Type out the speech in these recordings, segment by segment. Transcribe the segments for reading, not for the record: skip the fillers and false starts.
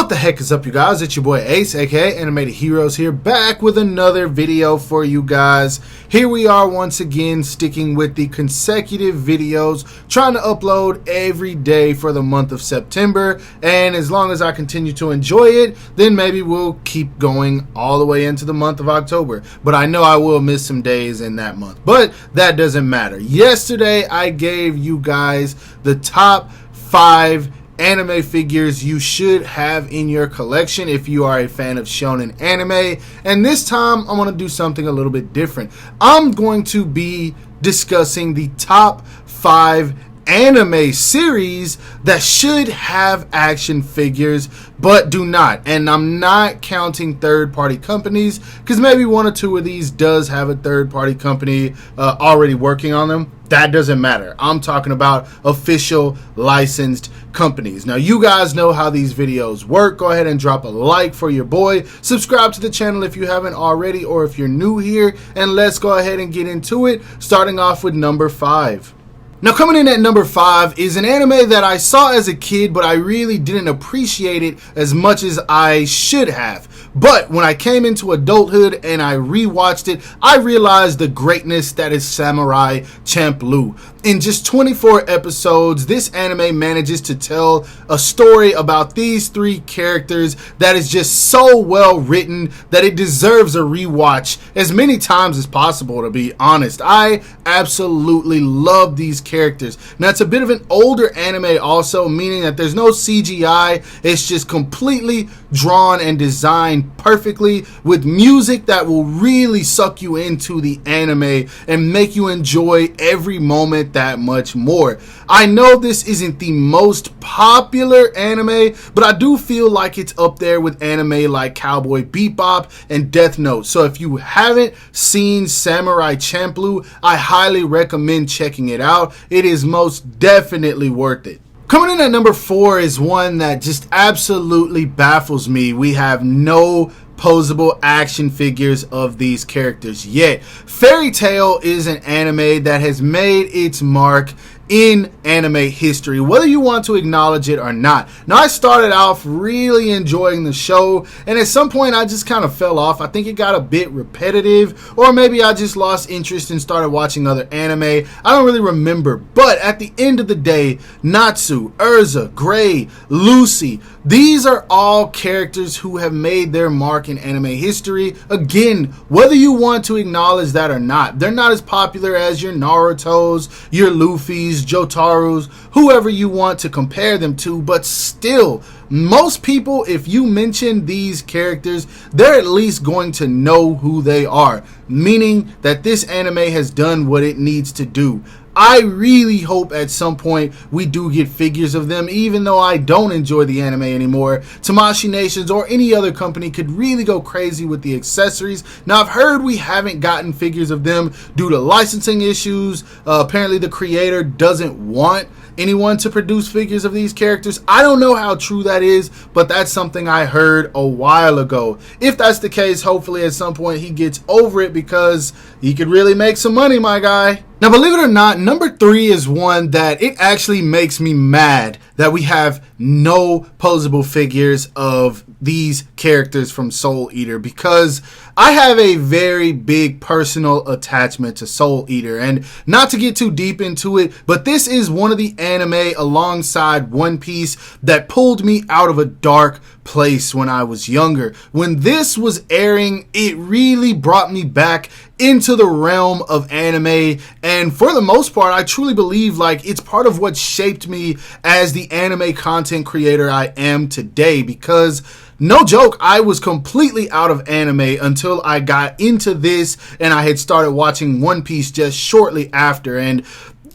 What the heck is up, you guys? It's your boy Ace, aka Animated Heroes here, back with another video for you guys. Here we are once again, sticking with the consecutive videos, trying to upload every day for the month of September, and as long as I continue to enjoy it, then maybe we'll keep going all the way into the month of October. But I know I will miss some days in that month, but that doesn't matter. Yesterday I gave you guys the top 5 anime figures you should have in your collection if you are a fan of shonen anime, and this time I'm going to do something a little bit different. I'm going to be discussing the top 5 anime series that should have action figures but do not, and I'm not counting third-party companies because maybe one or two of these does have a third-party company already working on them. That doesn't matter. I'm talking about official licensed companies. Now, you guys know how these videos work. Go ahead and drop a like for your boy. Subscribe to the channel if you haven't already, or if you're new here, and let's go ahead and get into it, starting off with number 5. Now, coming in at number 5 is an anime that I saw as a kid, but I really didn't appreciate it as much as I should have. But when I came into adulthood and I rewatched it, I realized the greatness that is Samurai Champloo. In just 24 episodes, this anime manages to tell a story about these 3 characters that is just so well written that it deserves a rewatch as many times as possible, to be honest. I absolutely love these characters. Now, it's a bit of an older anime also, meaning that there's no CGI. It's just completely drawn and designed perfectly with music that will really suck you into the anime and make you enjoy every moment that much more. I know this isn't the most popular anime, but I do feel like it's up there with anime like Cowboy Bebop and Death Note. So if you haven't seen Samurai Champloo, I highly recommend checking it out. It is most definitely worth it. Coming in at number 4 is one that just absolutely baffles me. We have no posable action figures of these characters yet. Fairy Tail is an anime that has made its mark in anime history, whether you want to acknowledge it or not. Now, I started off really enjoying the show, and at some point I just kind of fell off. I think it got a bit repetitive, or maybe I just lost interest and started watching other anime. I don't really remember, but at the end of the day, Natsu, Urza, Gray, Lucy, these are all characters who have made their mark in anime history. Again, whether you want to acknowledge that or not, they're not as popular as your Narutos, your Luffy's, Jotaro's, whoever you want to compare them to, but still, most people, if you mention these characters, they're at least going to know who they are, meaning that this anime has done what it needs to do. I really hope at some point we do get figures of them, even though I don't enjoy the anime anymore. Tamashii Nations or any other company could really go crazy with the accessories. Now, I've heard we haven't gotten figures of them due to licensing issues. Apparently the creator doesn't want anyone to produce figures of these characters. I don't know how true that is, but that's something I heard a while ago. If that's the case, hopefully at some point he gets over it, because he could really make some money, my guy. Now, believe it or not, number 3 is one that it actually makes me mad that we have no posable figures of these characters from Soul Eater, because I have a very big personal attachment to Soul Eater, and not to get too deep into it, but this is one of the anime alongside One Piece that pulled me out of a dark place when I was younger. When this was airing, it really brought me back into the realm of anime, and for the most part, I truly believe like it's part of what shaped me as the anime content creator I am today, because no joke, I was completely out of anime until I got into this, and I had started watching One Piece just shortly after, and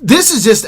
this is just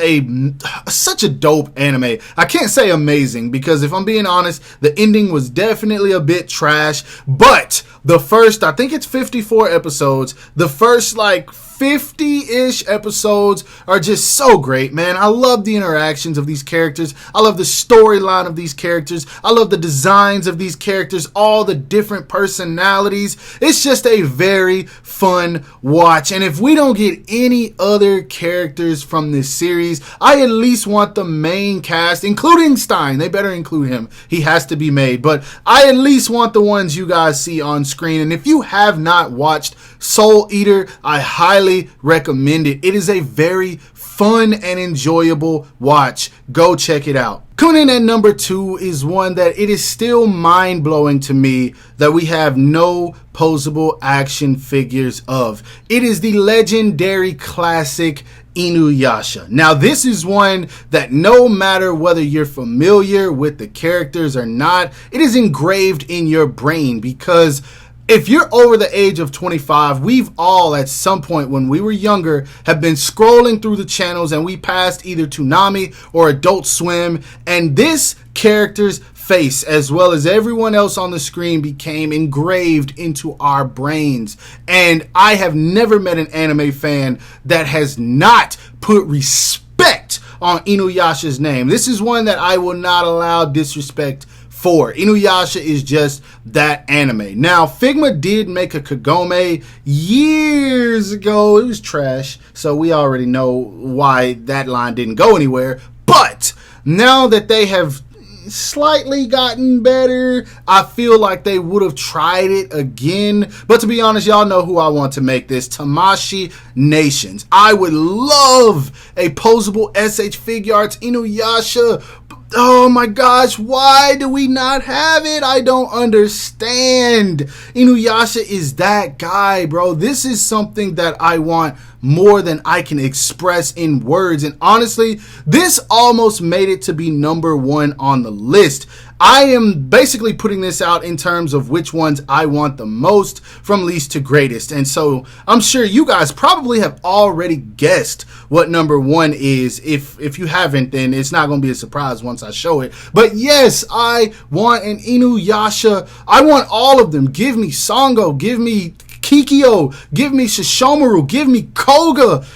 such a dope anime. I can't say amazing, because if I'm being honest, the ending was definitely a bit trash, but the first, I think it's 54 episodes, the first like 50-ish episodes are just so great, man. I love the interactions of these characters. I love the storyline of these characters. I love the designs of these characters, all the different personalities. It's just a very fun watch. And if we don't get any other characters from this series, I at least want the main cast, including Stein. They better include him. He has to be made. But I at least want the ones you guys see on screen. And if you have not watched Soul Eater, I highly recommend it. It is a very fun and enjoyable watch. Go check it out. Coming in at number 2 is one that it is still mind-blowing to me that we have no posable action figures of. It is the legendary classic Inuyasha. Now, this is one that no matter whether you're familiar with the characters or not, it is engraved in your brain, because if you're over the age of 25, we've all at some point when we were younger have been scrolling through the channels and we passed either Toonami or Adult Swim, and this character's face, as well as everyone else on the screen, became engraved into our brains. And I have never met an anime fan that has not put respect on Inuyasha's name. This is one that I will not allow disrespect for. Inuyasha is just that anime. Now, Figma did make a Kagome years ago. It was trash, so we already know why that line didn't go anywhere. But now that they have slightly gotten better, I feel like they would have tried it again. But to be honest, y'all know who I want to make this. Tamashii Nations. I would love a posable SH Figuarts Inuyasha. Oh my gosh, why do we not have it? I don't understand. Inuyasha is that guy, bro. This is something that I want more than I can express in words. And honestly, this almost made it to be number 1 on the list. I am basically putting this out in terms of which ones I want the most from least to greatest. And so I'm sure you guys probably have already guessed what number 1 is. If you haven't, then it's not going to be a surprise once I show it. But yes, I want an Inuyasha. I want all of them. Give me Sango. Give me Kikyo, give me Shishomaru, give me Koga,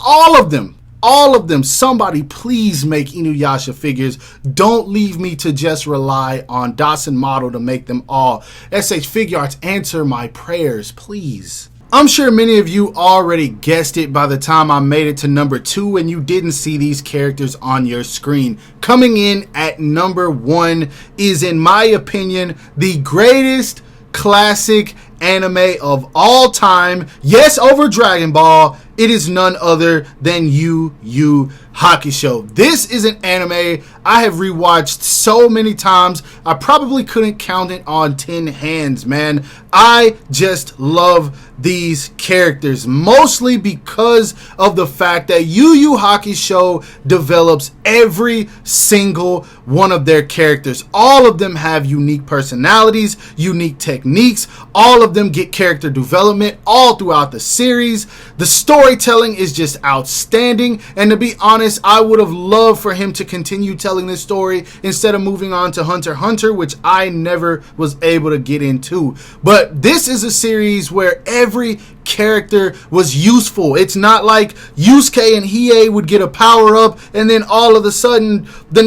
all of them. All of them. Somebody please make Inuyasha figures. Don't leave me to just rely on Dawson Model to make them all. SH Figuarts, answer my prayers, please. I'm sure many of you already guessed it by the time I made it to number 2 and you didn't see these characters on your screen. Coming in at number 1 is, in my opinion, the greatest classic anime of all time. Yes, over Dragon Ball. It is none other than Yu Hakusho. This is an anime I have rewatched so many times, I probably couldn't count it on 10 hands, man. I just love these characters, mostly because of the fact that Yu Hakusho develops every single one of their characters. All of them have unique personalities, unique techniques. All of them get character development all throughout the series. The storytelling is just outstanding, and to be honest, I would have loved for him to continue telling this story instead of moving on to Hunter x Hunter, which I never was able to get into. But this is a series where every character was useful. It's not like Yusuke and Hiei would get a power up and then all of a sudden the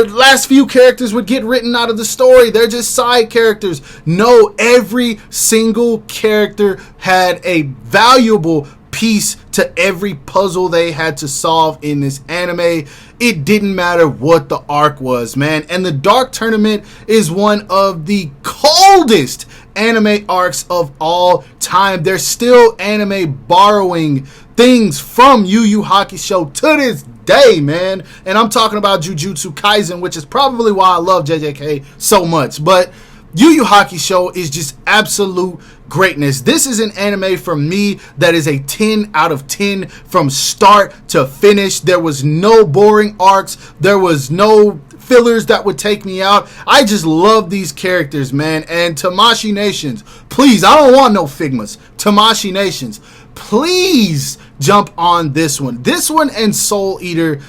last few characters would get written out of the story. They're just side characters. No, every single character had a valuable piece to every puzzle they had to solve in this anime. It didn't matter what the arc was, man. And the Dark Tournament is one of the coldest anime arcs of all time. They're still anime borrowing things from Yu Hakusho to this day, man. And I'm talking about Jujutsu Kaisen, which is probably why I love JJK so much. But Yu Hakusho is just absolute greatness. This is an anime for me that is a 10 out of 10 from start to finish. There was no boring arcs. There was no fillers that would take me out. I just love these characters, man. And Tamashii Nations, please, I don't want no Figmas. Tamashii Nations, please jump on this one. This one and Soul Eater,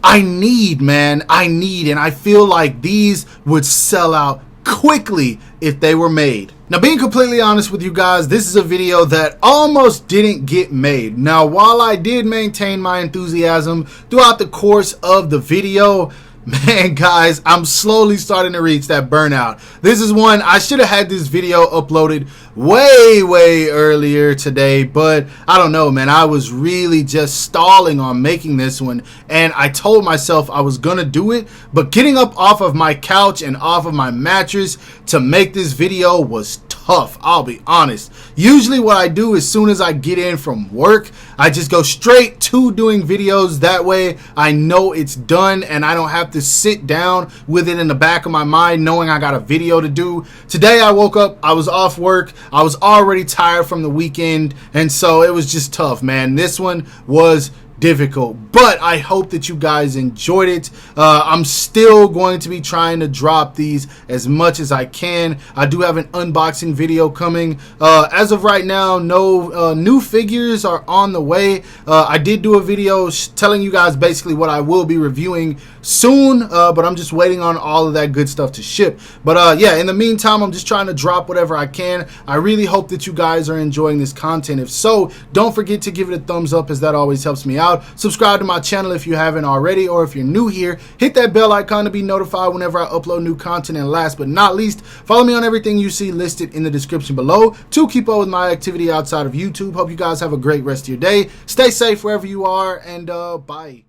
I need, man. I need, and I feel like these would sell out quickly if they were made. Now, being completely honest with you guys, this is a video that almost didn't get made. Now, while I did maintain my enthusiasm throughout the course of the video, man, guys, I'm slowly starting to reach that burnout. This is one, I should have had this video uploaded way earlier today, but I don't know, man. I was really just stalling on making this one, and I told myself I was gonna do it, but getting up off of my couch and off of my mattress to make this video was tough, I'll be honest. Usually what I do as soon as I get in from work, I just go straight to doing videos. That way I know it's done and I don't have to sit down with it in the back of my mind knowing I got a video to do. Today I woke up, I was off work, I was already tired from the weekend, and so it was just tough, man. This one was difficult, but I hope that you guys enjoyed it. I'm still going to be trying to drop these as much as I can. I do have an unboxing video coming. As of right now, no new figures are on the way. I did do a video telling you guys basically what I will be reviewing soon, but I'm just waiting on all of that good stuff to ship. But yeah, in the meantime, I'm just trying to drop whatever I can. I really hope that you guys are enjoying this content. If so, don't forget to give it a thumbs up, as that always helps me out. Subscribe to my channel if you haven't already, or if you're new here, hit that bell icon to be notified whenever I upload new content. And last but not least, follow me on everything you see listed in the description below to keep up with my activity outside of YouTube. Hope you guys have a great rest of your day. Stay safe wherever you are, and bye.